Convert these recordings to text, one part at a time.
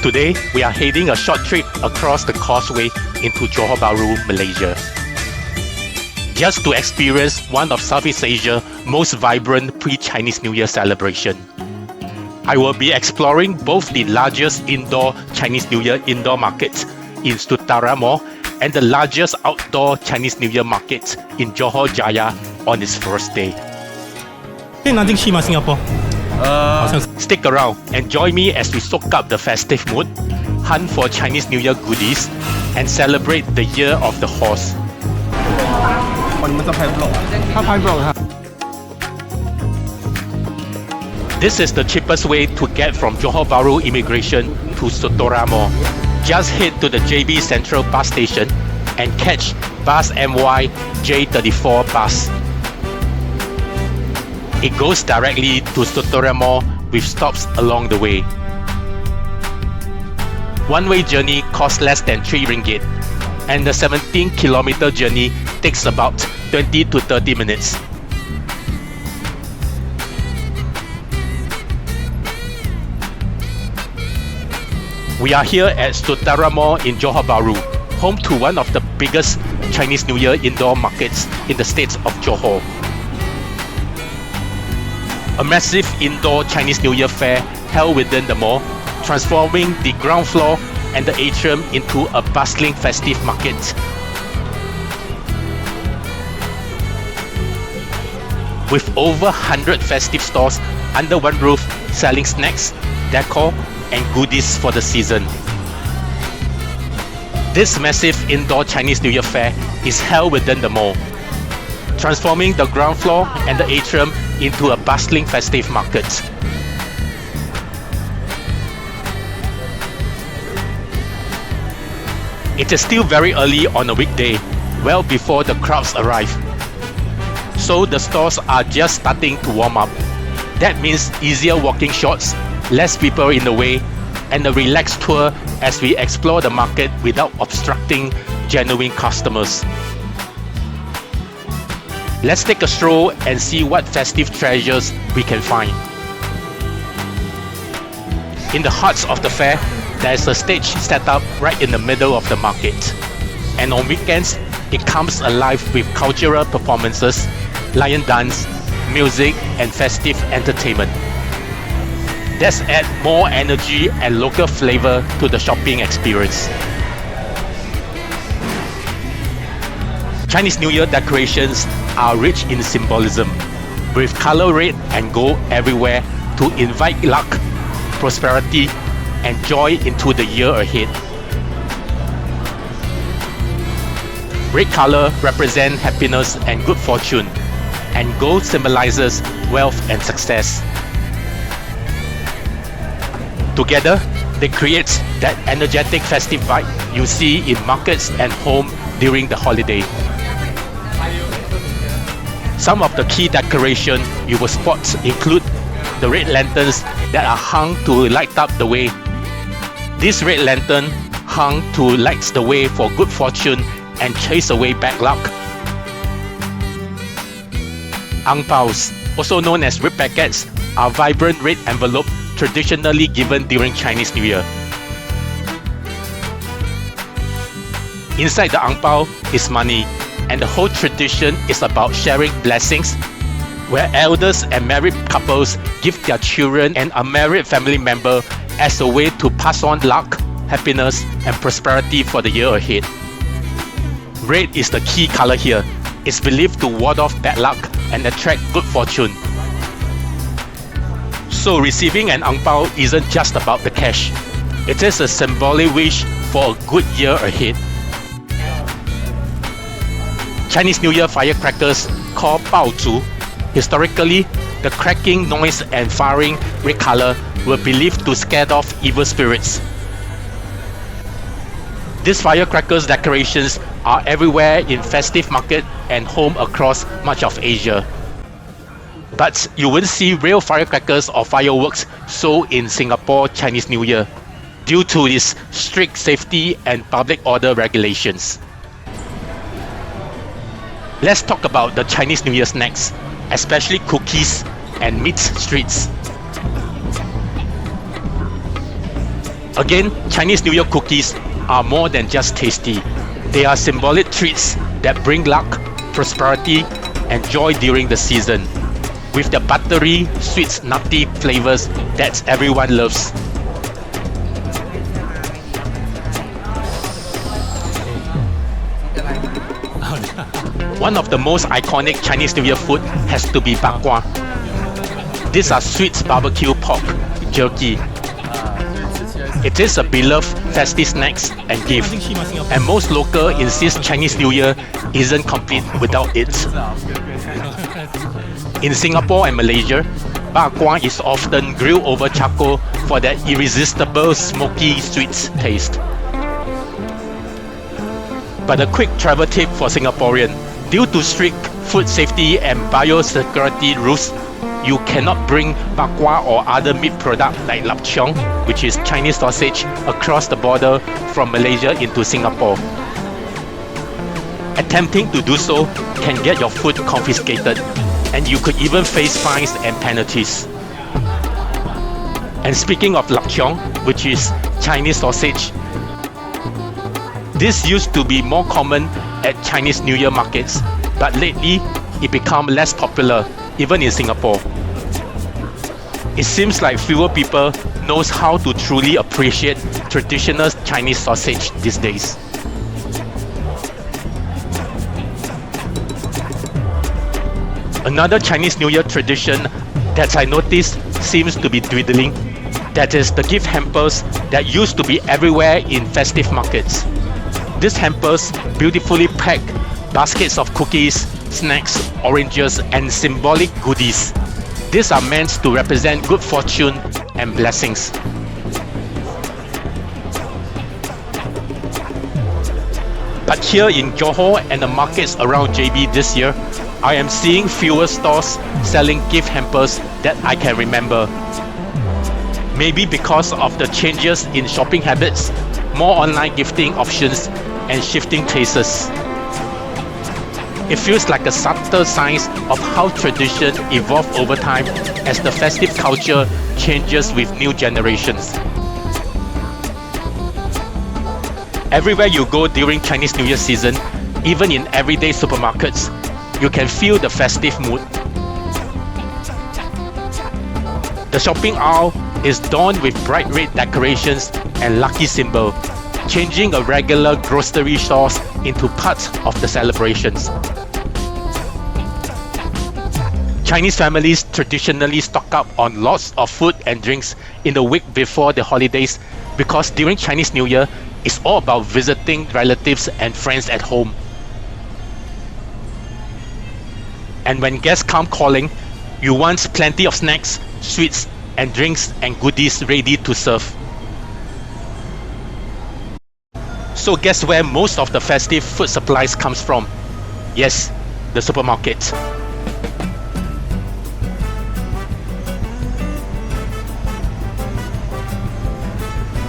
Today, we are heading a short trip across the causeway into Johor Bahru, Malaysia, just to experience one of Southeast Asia's most vibrant pre-Chinese New Year celebration. I will be exploring both the largest indoor Chinese New Year indoor market in Sutera Mall and the largest outdoor Chinese New Year market in Johor Jaya on its first day. 拿进去吗？新加坡？好像是。 Stick around and join me as we soak up the festive mood, hunt for Chinese New Year goodies, and celebrate the Year of the Horse. 你们在拍 vlog？ 他拍 vlog This is the cheapest way to get from Johor Bahru Immigration to Sutera Mall. Just head to the JB Central bus station and catch bus MY J34 bus. It goes directly to Sutera Mall with stops along the way. One-way journey costs less than 3 ringgit, and the 17-kilometer journey takes about 20 to 30 minutes. We are here at Sutera Mall in Johor Bahru, home to one of the biggest Chinese New Year indoor markets in the states of Johor. A massive indoor Chinese New Year fair held within the mall, transforming the ground floor and the atrium into a bustling festive market. With over 100 festive stores under one roof selling snacks, decor, and goodies for the season. This massive indoor Chinese New Year fair is held within the mall, transforming the ground floor and the atrium into a bustling festive market. It is still very early on a weekday, well before the crowds arrive. So the stores are just starting to warm up. That means easier walking shots, less people in the way, and a relaxed tour as we explore the market without obstructing genuine customers. Let's take a stroll and see what festive treasures we can find. In the heart of the fair, there is a stage set up right in the middle of the market. And on weekends, it comes alive with cultural performances, lion dance, music, and festive entertainment. Let's add more energy and local flavor to the shopping experience. Chinese New Year decorations are rich in symbolism, with color red and gold everywhere to invite luck, prosperity, and joy into the year ahead. Red color represents happiness and good fortune, and gold symbolizes wealth and success. Together, they create that energetic festive vibe you see in markets and home during the holiday. Some of the key decoration you will spot include the red lanterns that are hung to light up the way. This red lantern hung to light the way for good fortune and chase away bad luck. Ang paos, also known as red packets, are vibrant red envelope traditionally given during Chinese New Year. Inside the ang pao is money, and the whole tradition is about sharing blessings, where elders and married couples give their children and unmarried family member as a way to pass on luck, happiness, and prosperity for the year ahead. Red is the key color here. It's believed to ward off bad luck and attract good fortune. So receiving an ang pao isn't just about the cash. It is a symbolic wish for a good year ahead. Chinese New Year firecrackers called baozu. Historically, the cracking noise and firing red color were believed to scare off evil spirits. These firecrackers decorations are everywhere in festive market and home across much of Asia. But you won't see real firecrackers or fireworks sold in Singapore Chinese New Year due to its strict safety and public order regulations. Let's talk about the Chinese New Year snacks, especially cookies and meat streets. Again, Chinese New Year cookies are more than just tasty. They are symbolic treats that bring luck, prosperity, and joy during the season. With the buttery, sweet, nutty flavors that everyone loves. One of the most iconic Chinese New Year food has to be bak kwa. These are sweet barbecue pork jerky. It is a beloved festive snack and gift, and most locals insist Chinese New Year isn't complete without it. In Singapore and Malaysia, bak kwa is often grilled over charcoal for that irresistible smoky sweet taste. But a quick travel tip for Singaporean: due to strict food safety and biosecurity rules, you cannot bring bak kwa or other meat product like lap cheong, which is Chinese sausage, across the border from Malaysia into Singapore. Attempting to do so can get your food confiscated, and you could even face fines and penalties. And speaking of lap cheong, which is Chinese sausage, this used to be more common at Chinese New Year markets, but lately it became less popular, even in Singapore. It seems like fewer people knows how to truly appreciate traditional Chinese sausage these days. Another Chinese New Year tradition that I noticed seems to be dwindling. That is the gift hampers that used to be everywhere in festive markets. These hampers beautifully pack baskets of cookies, snacks, oranges, and symbolic goodies. These are meant to represent good fortune and blessings. But here in Johor and the markets around JB this year, I am seeing fewer stores selling gift hampers that I can remember. Maybe because of the changes in shopping habits, more online gifting options, and shifting tastes. It feels like a subtle sign of how tradition evolve over time as the festive culture changes with new generations. Everywhere you go during Chinese New Year season, even in everyday supermarkets, you can feel the festive mood. The shopping aisle is adorned with bright red decorations and lucky symbol, changing a regular grocery stores into part of the celebrations. Chinese families traditionally stock up on lots of food and drinks in the week before the holidays because during Chinese New Year, it's all about visiting relatives and friends at home. And when guests come calling, you want plenty of snacks, sweets, and drinks and goodies ready to serve. So guess where most of the festive food supplies comes from? Yes, the supermarket.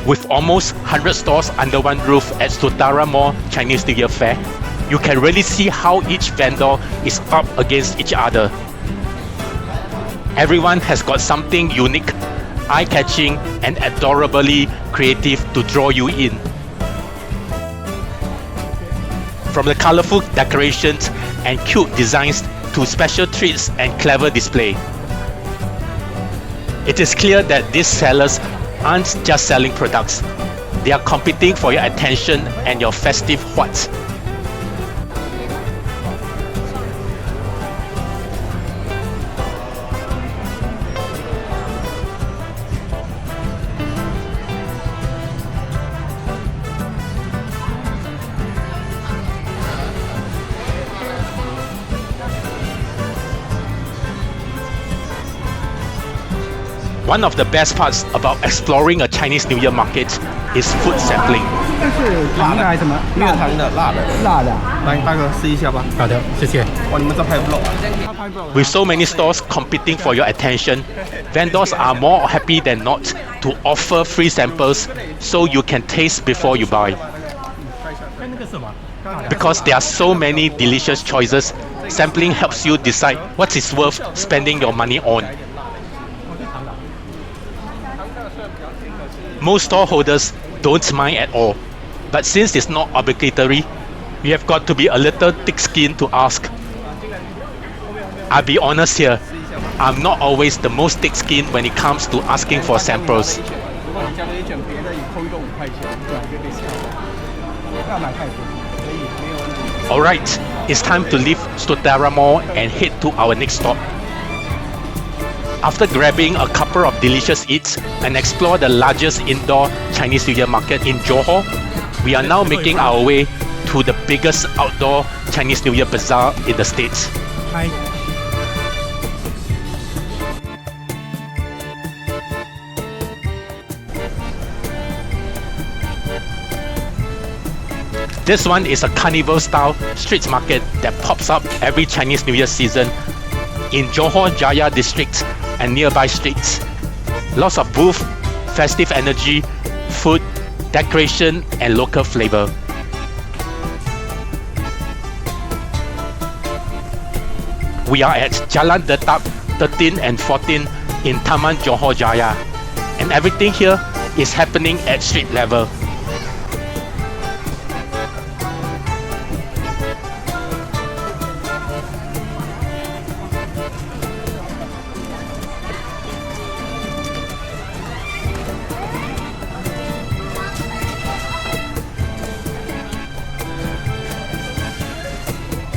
With almost 100 stores under one roof at Sutera Mall Chinese New Year Fair, you can really see how each vendor is up against each other. Everyone has got something unique, eye-catching, and adorably creative to draw you in. From the colorful decorations and cute designs to special treats and clever display. It is clear that these sellers aren't just selling products, they are competing for your attention and your festive what. One of the best parts about exploring a Chinese New Year market is food sampling. 这是糖的还是什么？蜜糖的、辣的。辣的。来，大哥试一下吧。好的，谢谢。哇，你们这拍不漏。 With so many stores competing for your attention, vendors are more happy than not to offer free samples so you can taste before you buy. Because there are so many delicious choices, sampling helps you decide what is worth spending your money on. Most stallholders don't mind at all, but since it's not obligatory, we have got to be a little thick-skinned to ask. I'll be honest here, I'm not always the most thick-skinned when it comes to asking for samples. 如果你加个 Aeon 别的也扣一个5块钱，对，就可以吃到。不要买太多，可以没有问题。 Alright, it's time to leave Sutera Mall and head to our next stop. After grabbing a couple of delicious eats and explore the largest indoor Chinese New Year market in Johor, we are now making our way to the biggest outdoor Chinese New Year Bazaar in the States. Hi. This one is a carnival-style street market that pops up every Chinese New Year season in Johor Jaya district and nearby streets. Lots of booth, festive energy, food, decoration and local flavor. We are at Jalan Detap 13 and 14 in Taman Johor Jaya, and everything here is happening at street level.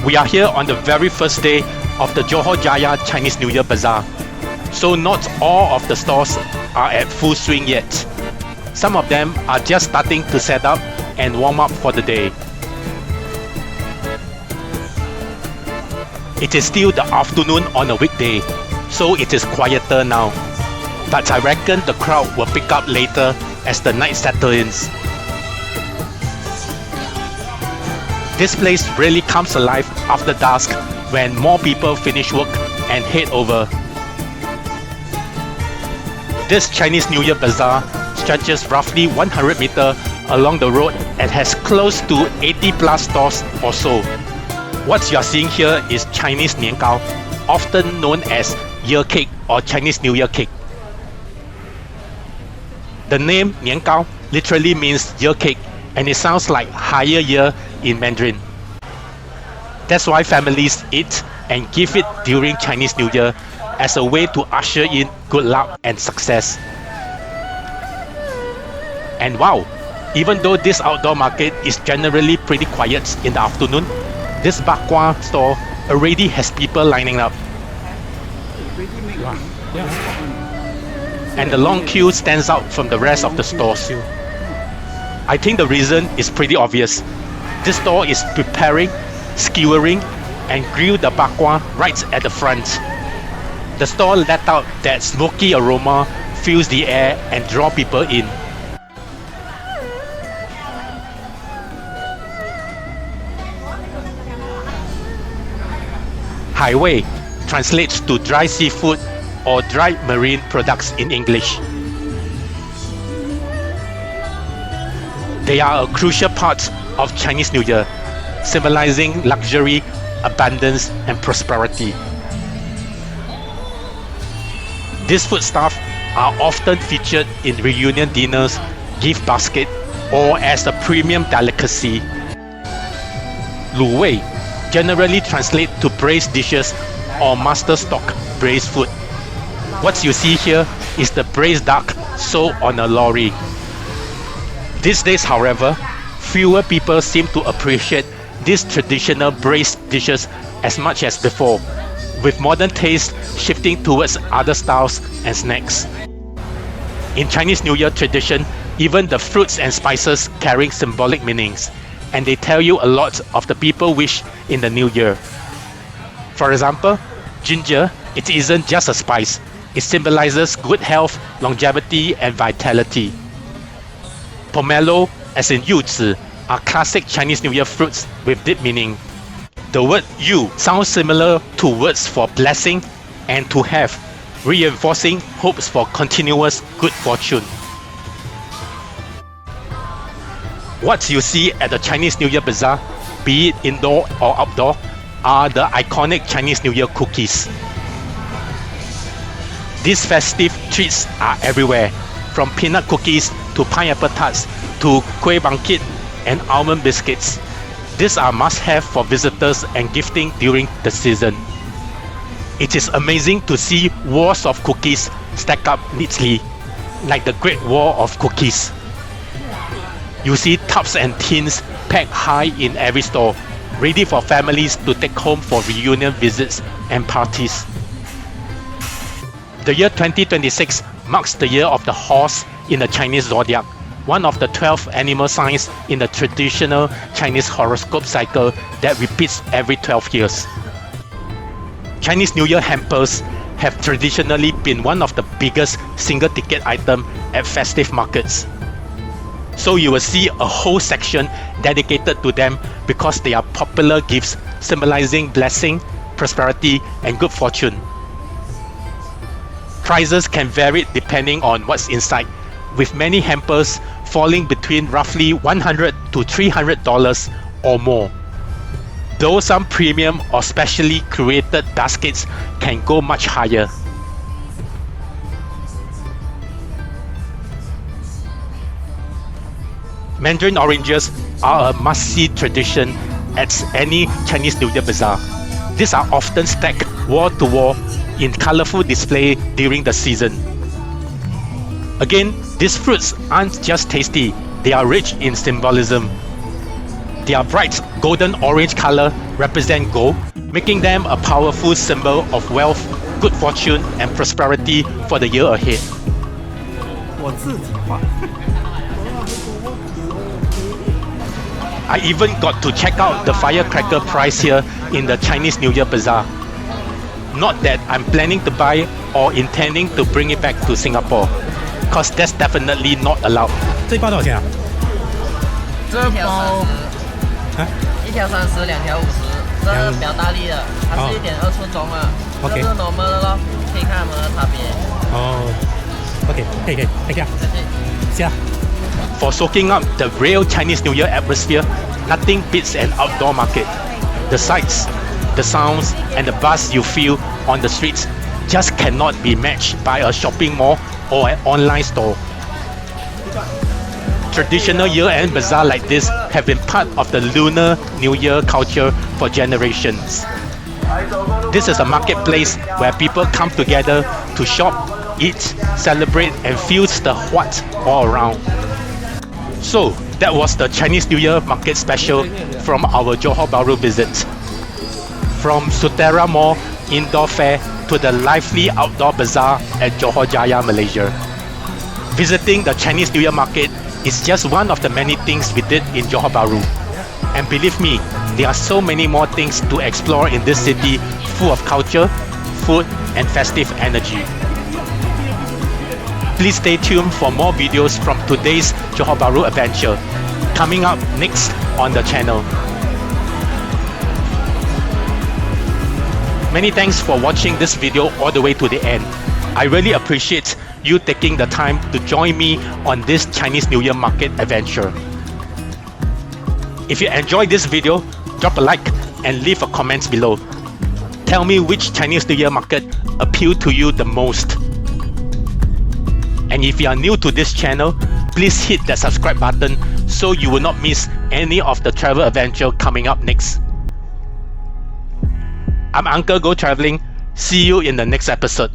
We are here on the very first day of the Johor Jaya Chinese New Year Bazaar, so not all of the stores are at full swing yet. Some of them are just starting to set up and warm up for the day. It is still the afternoon on a weekday, so it is quieter now. But I reckon the crowd will pick up later as the night settles in. This place really comes alive after dusk when more people finish work and head over. This Chinese New Year Bazaar stretches roughly 100 meters along the road and has close to 80 plus stores or so. What you are seeing here is Chinese Niangao, often known as year cake or Chinese New Year cake. The name Niangao literally means year cake, and it sounds like higher year in Mandarin. That's why families eat and give it during Chinese New Year as a way to usher in good luck and success. And wow, even though this outdoor market is generally pretty quiet in the afternoon, this bakwa store already has people lining up. Wow. Yeah. And the long queue stands out from the rest of the stores. I think the reason is pretty obvious. This store is preparing, skewering and grill the bakwa right at the front. The store let out that smoky aroma fills the air and draw people in. Highway translates to dry seafood or dry marine products in English. They are a crucial part of Chinese New Year, symbolizing luxury, abundance, and prosperity. These foodstuffs are often featured in reunion dinners, gift basket, or as a premium delicacy. Lu Wei generally translate to braised dishes or master stock braised food. What you see here is the braised duck sold on a lorry. These days, however, fewer people seem to appreciate these traditional braised dishes as much as before, with modern taste shifting towards other styles and snacks. In Chinese New Year tradition, even the fruits and spices carry symbolic meanings, and they tell you a lot of the people wish in the new year. For example, ginger, it isn't just a spice, it symbolizes good health, longevity, and vitality. Pomelo, as in 柚子, are classic Chinese New Year fruits with deep meaning. The word yu sounds similar to words for blessing and to have, reinforcing hopes for continuous good fortune. What you see at the Chinese New Year Bazaar, be it indoor or outdoor, are the iconic Chinese New Year cookies. These festive treats are everywhere, from peanut cookies to pineapple tarts to kueh bangkit and almond biscuits. These are must-have for visitors and gifting during the season. It is amazing to see walls of cookies stacked up neatly, like the Great Wall of Cookies. You see tubs and tins packed high in every store, ready for families to take home for reunion visits and parties. The year 2026 marks the year of the horse in the Chinese Zodiac, one of the 12 animal signs in the traditional Chinese horoscope cycle that repeats every 12 years. Chinese New Year hampers have traditionally been one of the biggest single ticket items at festive markets. So you will see a whole section dedicated to them because they are popular gifts symbolizing blessing, prosperity, and good fortune. Prices can vary depending on what's inside, with many hampers falling between roughly $100 to $300 or more. Though some premium or specially curated baskets can go much higher. Mandarin oranges are a must-see tradition at any Chinese New Year bazaar. These are often stacked wall to wall in colorful display during the season. Again, these fruits aren't just tasty, they are rich in symbolism. Their bright golden orange color represent gold, making them a powerful symbol of wealth, good fortune, and prosperity for the year ahead. I even got to check out the firecracker price here in the Chinese New Year Bazaar. Not that I'm planning to buy or intending to bring it back to Singapore, cause that's definitely not allowed. 这一包多少钱啊？这包一条30，两条50，这是比较大力的，它是1.2寸重啊。这是 normal 的咯，可以看它们的差别。哦 ，OK， 可以，等一下，下。 For soaking up the real Chinese New Year atmosphere, nothing beats an outdoor market. The sights, the sounds, and the buzz you feel on the streets just cannot be matched by a shopping mall or an online store. Traditional year-end bazaar like this have been part of the Lunar New Year culture for generations. This is a marketplace where people come together to shop, eat, celebrate, and feel the what all around. So that was the Chinese New Year market special from our Johor Bahru visit. From Sutera Mall indoor fair to the lively outdoor bazaar at Johor Jaya, Malaysia. Visiting the Chinese New Year market is just one of the many things we did in Johor Bahru. And believe me, there are so many more things to explore in this city full of culture, food, and festive energy. Please stay tuned for more videos from today's Johor Bahru adventure, coming up next on the channel. Many thanks for watching this video all the way to the end. I really appreciate you taking the time to join me on this Chinese New Year market adventure. If you enjoyed this video, drop a like and leave a comment below. Tell me which Chinese New Year market appealed to you the most. And if you are new to this channel, please hit that subscribe button so you will not miss any of the travel adventure coming up next. I'm Uncle Go Traveling. See you in the next episode.